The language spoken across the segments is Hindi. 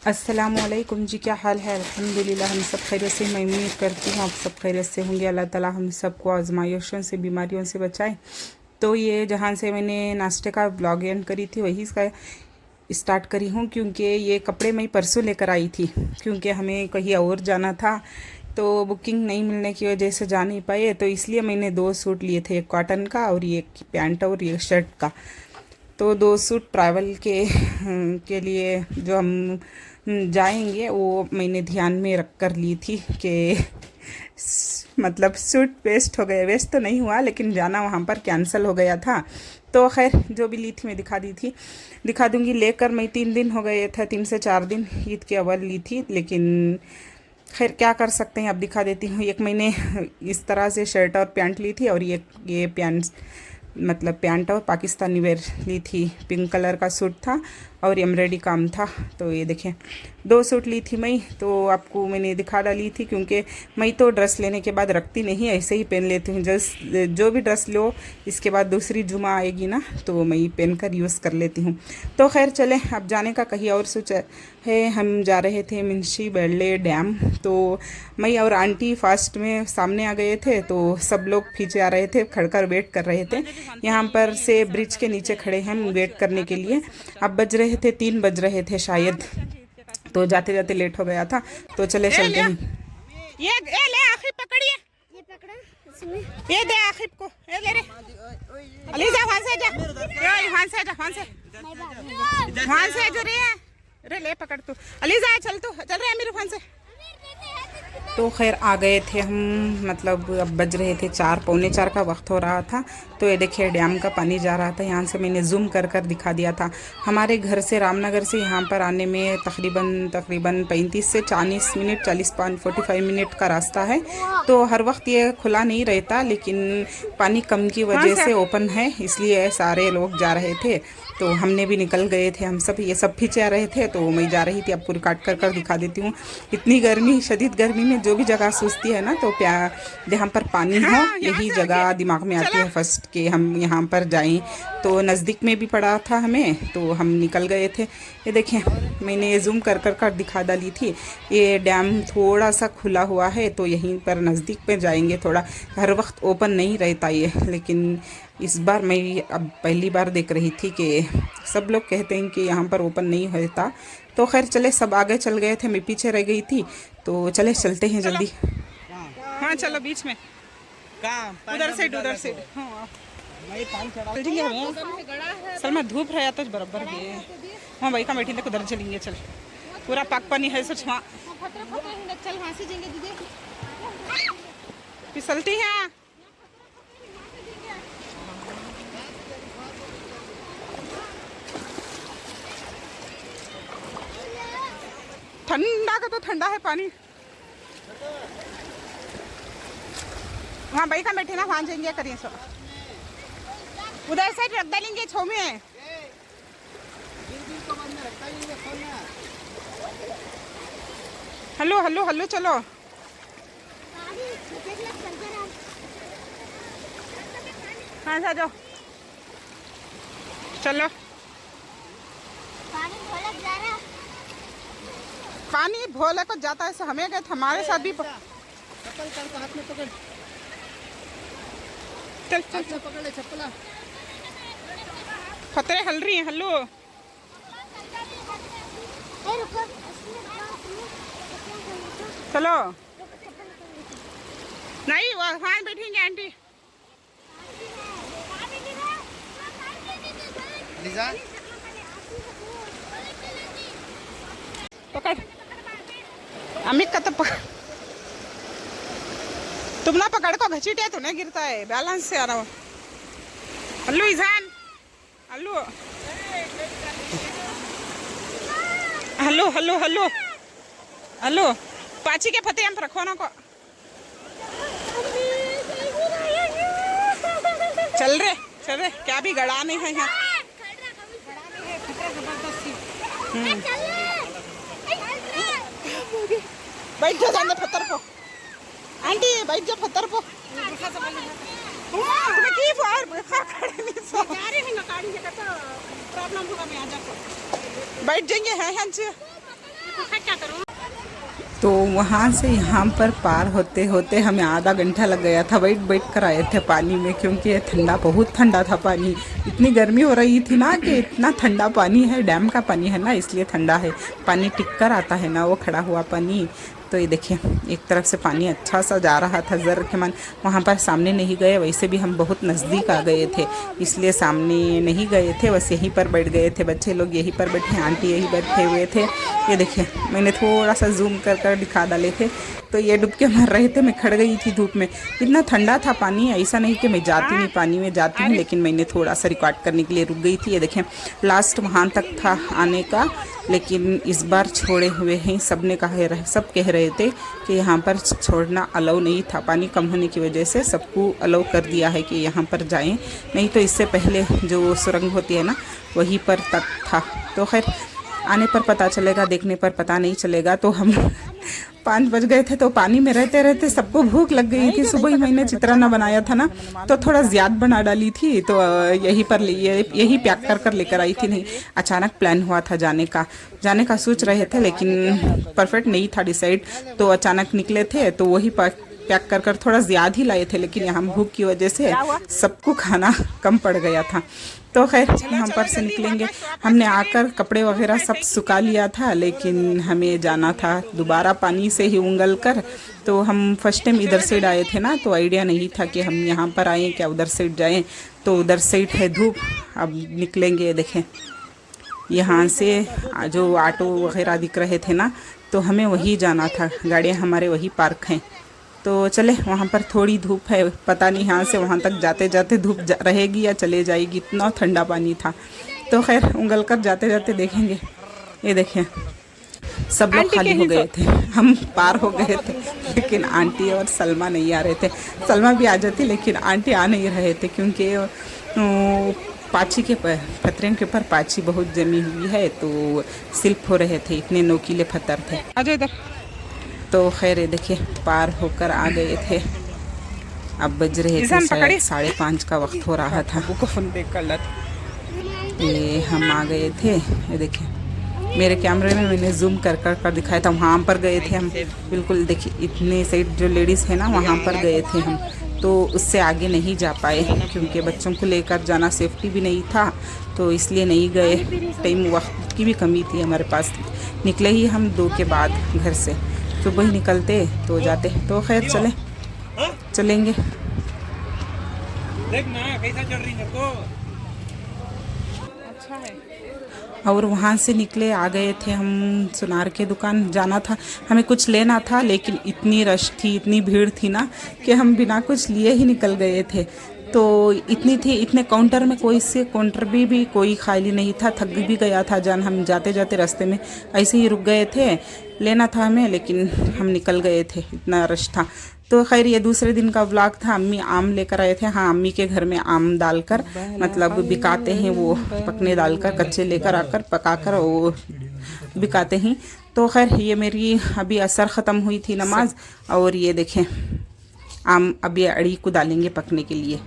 अस्सलामुअलैकुम जी, क्या हाल है। अल्हम्दुलिल्लाह हम सब खैरियत से। मैं उम्मीद करती हूँ आप सब खैरियत से होंगे। अल्लाह ताला हम सबको आजमाइशों से, बीमारियों से बचाए। तो ये जहाँ से मैंने नाश्ते का ब्लॉग एंड करी थी वही इसका स्टार्ट करी हूँ, क्योंकि ये कपड़े मैं परसों लेकर आई थी, क्योंकि हमें कहीं और जाना था तो बुकिंग नहीं मिलने की वजह से जा नहीं पाए। तो इसलिए मैंने 2 सूट लिए थे, एक कॉटन का और एक पैंट और ये शर्ट का। तो 2 सूट ट्रैवल के लिए जो हम जाएंगे वो मैंने ध्यान में रख कर ली थी कि मतलब सूट वेस्ट हो गए। वेस्ट तो नहीं हुआ, लेकिन जाना वहाँ पर कैंसिल हो गया था। तो खैर जो भी ली थी मैं दिखा दूंगी। लेकर मैं 3 दिन हो गए थे, 3 से 4 दिन ईद के अव्वल ली थी, लेकिन खैर क्या कर सकते हैं। अब दिखा देती हूँ। एक मैंने इस तरह से शर्ट और पैंट ली थी, और ये पैंट मतलब पैंट और पाकिस्तानी वेयर ली थी। पिंक कलर का सूट था और एम्ब्रॉयडरी काम था। तो ये देखें 2 सूट ली थी मैं। तो आपको मैंने दिखा डाली थी, क्योंकि मैं तो ड्रेस लेने के बाद रखती नहीं, ऐसे ही पहन लेती हूँ। जो भी ड्रेस लो इसके बाद दूसरी जुमा आएगी ना, तो मैं पहन कर यूज़ कर लेती हूँ। तो खैर चलें, अब जाने का कहीं और सोचा है। हम जा रहे थे मुंशी बेल्ले डैम। तो मैं और आंटी फास्ट में सामने आ गए थे, तो सब लोग पीछे आ रहे थे, खड़कर वेट कर रहे थे। यहाँ पर से ब्रिज के नीचे खड़े हैं हम वेट करने के लिए। अब बज रहे थे 3 बज रहे थे शायद, तो जाते जाते लेट हो गया था। तो चले चलते हैं। ये ले आखिर पकड़िए, ये पकड़ा इसमें, ये दे आखिर को, ये ले रे अली जा, वहां से जा, वहां से जो रे ले पकड़ तू, अली जा, चल रहे हैं मेरे वहां से। तो खैर आ गए थे हम, मतलब अब बज रहे थे 4, पौने 4 का वक्त हो रहा था। तो ये देखिए डैम का पानी जा रहा था। यहाँ से मैंने जूम कर दिखा दिया था। हमारे घर से, रामनगर से यहाँ पर आने में तकरीबन 35 से 40 मिनट, 45 मिनट का रास्ता है। तो हर वक्त ये खुला नहीं रहता, लेकिन पानी कम की वजह से ओपन है, इसलिए सारे लोग जा रहे थे। तो हमने भी निकल गए थे, हम सब, ये सब पीछे आ रहे थे। तो मैं जा रही थी, आपको रिकॉर्ड कर दिखा देती हूँ। इतनी गर्मी, शदीद गर्मी में जो भी जगह सूझती है ना, तो जहाँ पर पानी हो यही जगह दिमाग में आती है फर्स्ट, कि हम यहाँ पर जाएं। तो नज़दीक में भी पड़ा था हमें, तो हम निकल गए थे। ये देखें मैंने जूम कर दिखा डाली थी। ये डैम थोड़ा सा खुला हुआ है, तो यहीं पर नज़दीक में जाएंगे। थोड़ा हर वक्त ओपन नहीं रहता ये, लेकिन इस बार मैं अब पहली बार देख रही थी कि सब लोग कहते हैं कि यहाँ पर ओपन नहीं होता। तो खैर चले, सब आगे चल गए थे, मैं पीछे रह गई थी। तो चले चलते हैं जल्दी। हाँ चलो, बीच में उधर से हाँ सलमा धूप रहा तो बराबर हाँ भाई का बैठी उधर चलेंगे। चल पूरा पाक पानी है सच। वहाँ फिसलती है। ठंडा का तो ठंडा है पानी। वहाँ भाई का बैठे ना, वहाँ जाएंगे करिए सो, उधर से रख डालेंगे छो में। हेलो हेलो हेलो, चलो हाँ जा जाओ, चलो। पानी भोले को जाता है, हमें गए हमारे साथ भी हाथ में पकड़, चल पकड़ ले चप्पला। खतरे हल रही है। हेलो चलो, नहीं वहाँ बैठेंगे आंटी। पकड़ अमित का तो पकड़, तुम ना पकड़ को घसीटे तो नहीं गिरता है, बैलेंस से आ रहा हो। हल्लू ईजान, हल्लू हेलो हेलो हेलो हेलो, पाची के फतेह हम रखो ना को। चल रहे क्या भी गड़ा नहीं है यहाँ। बैठ जाओ, जाने पत्थर को आंटी, बैठ जाओ पत्थर को। तुम्हें की फार खड़े नहीं सो जा रहे हैं, गाड़ी जगह तो प्रॉब्लम होगा। मैं आ जाओ, बैठ जाएंगे हैं हंस। तो वहाँ से यहाँ पर पार होते होते हमें आधा घंटा लग गया था। बैठ कर आए थे पानी में, क्योंकि ये ठंडा, बहुत ठंडा था पानी। इतनी गर्मी हो रही थी ना कि इतना ठंडा पानी है, डैम का पानी है ना, इसलिए ठंडा है। पानी टिक कर आता है ना, वो खड़ा हुआ पानी। तो ये देखिए, एक तरफ से पानी अच्छा सा जा रहा था। ज़र के मन वहाँ पर सामने नहीं गए, वैसे भी हम बहुत नज़दीक आ गए थे, इसलिए सामने नहीं गए थे। बस यहीं पर बैठ गए थे, बच्चे लोग यहीं पर बैठे, आंटी यहीं बैठे हुए थे। ये देखिए, मैंने थोड़ा सा जूम कर दिखा डाले थे, तो ये डूब के मर रहे थे। मैं खड़ गई थी धूप में, इतना ठंडा था पानी। ऐसा नहीं कि मैं जाती नहीं, पानी में जाती हूँ, लेकिन मैंने थोड़ा सा रिकॉर्ड करने के लिए रुक गई थी। ये देखें, लास्ट वहाँ तक था आने का, लेकिन इस बार छोड़े हुए हैं। सब कह रहे थे कि यहाँ पर छोड़ना अलाउ नहीं था, पानी कम होने की वजह से सबको अलाउ कर दिया है कि यहाँ पर जाएं, नहीं तो इससे पहले जो सुरंग होती है ना, वहीं पर तक था। तो खैर, आने पर पता चलेगा, देखने पर पता नहीं चलेगा। तो हम 5 बज गए थे, तो पानी में रहते रहते सबको भूख लग गई थी। सुबह ही मैंने चित्रान्ना बनाया था ना, तो थोड़ा ज़्यादा बना डाली थी, तो यही पैक कर लेकर आई थी। नहीं, अचानक प्लान हुआ था जाने का सोच रहे थे, लेकिन परफेक्ट नहीं था डिसाइड, तो अचानक निकले थे, तो वही पैक कर थोड़ा ज़्यादा ही लाए थे। लेकिन यहाँ भूख की वजह से सबको खाना कम पड़ गया था। तो खैर, यहाँ पर से निकलेंगे। हमने आकर कपड़े वगैरह सब सुखा लिया था, लेकिन हमें जाना था दोबारा पानी से ही उंगल कर। तो हम फर्स्ट टाइम इधर साइड आए थे ना, तो आइडिया नहीं था कि हम यहाँ पर आए, क्या उधर साइड जाएं। तो उधर साइड है धूप, अब निकलेंगे। देखें, यहाँ से जो ऑटो वगैरह दिख रहे थे ना, तो हमें वही जाना था, गाड़ियाँ हमारे वही पार्क हैं। तो चले, वहाँ पर थोड़ी धूप है, पता नहीं यहाँ से वहाँ तक जाते जाते धूप रहेगी या चले जाएगी, इतना ठंडा पानी था। तो खैर, उंगल कर जाते जाते देखेंगे। ये देखें, सब लोग खाली हो गए थे, हम पार हो गए थे, लेकिन आंटी और सलमा नहीं आ रहे थे। सलमा भी आ जाती, लेकिन आंटी आ नहीं रहे थे, क्योंकि पाची के पत्थरों के ऊपर पाची बहुत जमी हुई है, तो स्लिप हो रहे थे, इतने नोकीले पत्थर थे। आजा इधर। तो खैर, ये देखिए, पार होकर आ गए थे। अब बज रहे थे 5:30 का वक्त हो रहा था। ये हम आ गए थे। ये देखिए, मेरे कैमरे में मैंने जूम कर दिखाया था, वहाँ पर गए थे हम। बिल्कुल देखिए, इतने साइड जो लेडीज़ है ना, वहाँ पर गए थे हम। तो उससे आगे नहीं जा पाए, क्योंकि बच्चों को लेकर जाना सेफ्टी भी नहीं था, तो इसलिए नहीं गए। टाइम, वक्त की भी कमी थी हमारे पास। निकले ही हम 2 के बाद घर से, सुबह ही निकलते तो जाते। तो खैर, चलेंगे। अच्छा है। और वहाँ से निकले, आ गए थे हम सुनार के दुकान जाना था, हमें कुछ लेना था, लेकिन इतनी रश थी, इतनी भीड़ थी ना, कि हम बिना कुछ लिए ही निकल गए थे। तो इतनी थी, इतने काउंटर में काउंटर भी कोई खाली नहीं था। थक भी गया था हम जाते जाते रास्ते में ऐसे ही रुक गए थे, लेना था हमें, लेकिन हम निकल गए थे, इतना रश था। तो खैर, ये दूसरे दिन का व्लॉग था। अम्मी आम लेकर आए थे। हाँ, अम्मी के घर में आम डालकर, मतलब बिकाते हैं वो, पकने डालकर, कच्चे लेकर आकर पकाकर वो बिकाते हैं। तो खैर, ये मेरी अभी असर ख़त्म हुई थी नमाज, और ये देखें, आम अभी अड़ी को डालेंगे पकने के लिए।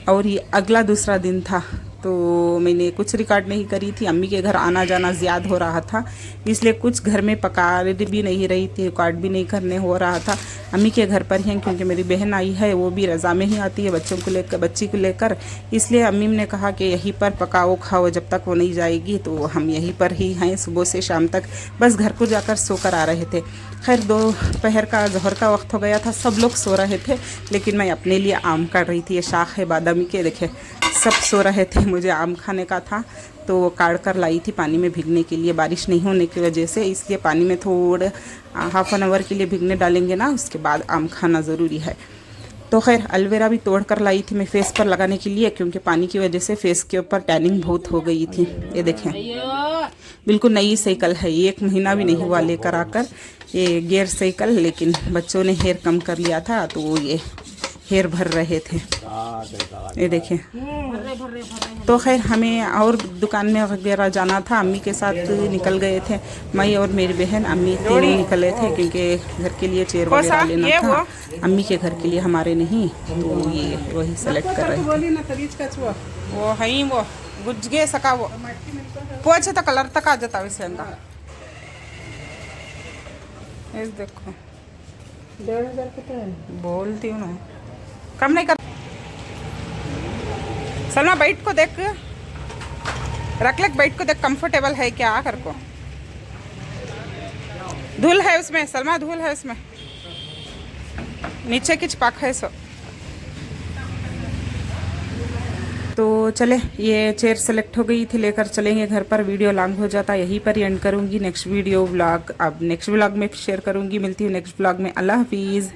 और ये अगला दूसरा दिन था, तो मैंने कुछ रिकॉर्ड नहीं करी थी। अम्मी के घर आना जाना ज़्यादा हो रहा था, इसलिए कुछ घर में पका भी नहीं रही थी, रिकॉर्ड भी नहीं करने हो रहा था। अम्मी के घर पर ही हैं, क्योंकि मेरी बहन आई है, वो भी रज़ा में ही आती है बच्ची को लेकर, इसलिए अम्मी ने कहा कि यहीं पर पकाओ खाओ, जब तक वो नहीं जाएगी। तो हम यहीं पर ही हैं सुबह से शाम तक, बस घर को जाकर सोकर आ रहे थे। खैर, दोपहर का ज़ोहर का वक्त हो गया था, सब लोग सो रहे थे, लेकिन मैं अपने लिए आम काट रही थी। ये शाख है बादामी के, देखे सब सो रहे थे, मुझे आम खाने का था, तो वो काट कर लाई थी पानी में भीगने के लिए। बारिश नहीं होने की वजह से, इसलिए पानी में थोड़ा हाफ एन आवर के लिए भीगने डालेंगे ना, उसके बाद आम खाना ज़रूरी है। तो खैर, एलोवेरा भी तोड़ कर लाई थी मैं फेस पर लगाने के लिए, क्योंकि पानी की वजह से फेस के ऊपर टैनिंग बहुत हो गई थी। ये देखें, बिल्कुल नई साइकिल है, 1 महीना भी नहीं हुआ लेकर आकर, ये गियर साइकिल, लेकिन बच्चों ने हेयर कम कर लिया था, तो वो ये हेयर भर रहे थे। ये देखें। तो खैर, हमें और दुकान में वगैरह जाना था, अम्मी के साथ निकल गए थे, मैं और मेरी बहन। अम्मी तीनों निकले थे, क्योंकि घर के लिए चेयर वगैरह लेना था, अम्मी के घर के लिए, हमारे नहीं। तो ये वही सेलेक्ट कर रहे थे। वो है वो गुज्जे सका वो पोछे तो कलर तक आ जाता वैसे का। इस देखो 1,500 कितना है? बोलती हूँ ना, कम नहीं कर। सलमा बैठ को देख, रख ले बैठ को देख, कंफर्टेबल है क्या कर को। धूल है उसमें सलमा, धूल है उसमें, नीचे की चिपक है सो। तो चले, ये चेयर सेलेक्ट हो गई थी, लेकर चलेंगे घर पर। वीडियो लॉन्ग हो जाता, यहीं पर ही एंड करूँगी। नेक्स्ट वीडियो व्लॉग अब नेक्स्ट व्लॉग में शेयर करूँगी। मिलती हूँ नेक्स्ट व्लॉग में। अल्लाह हाफिज़।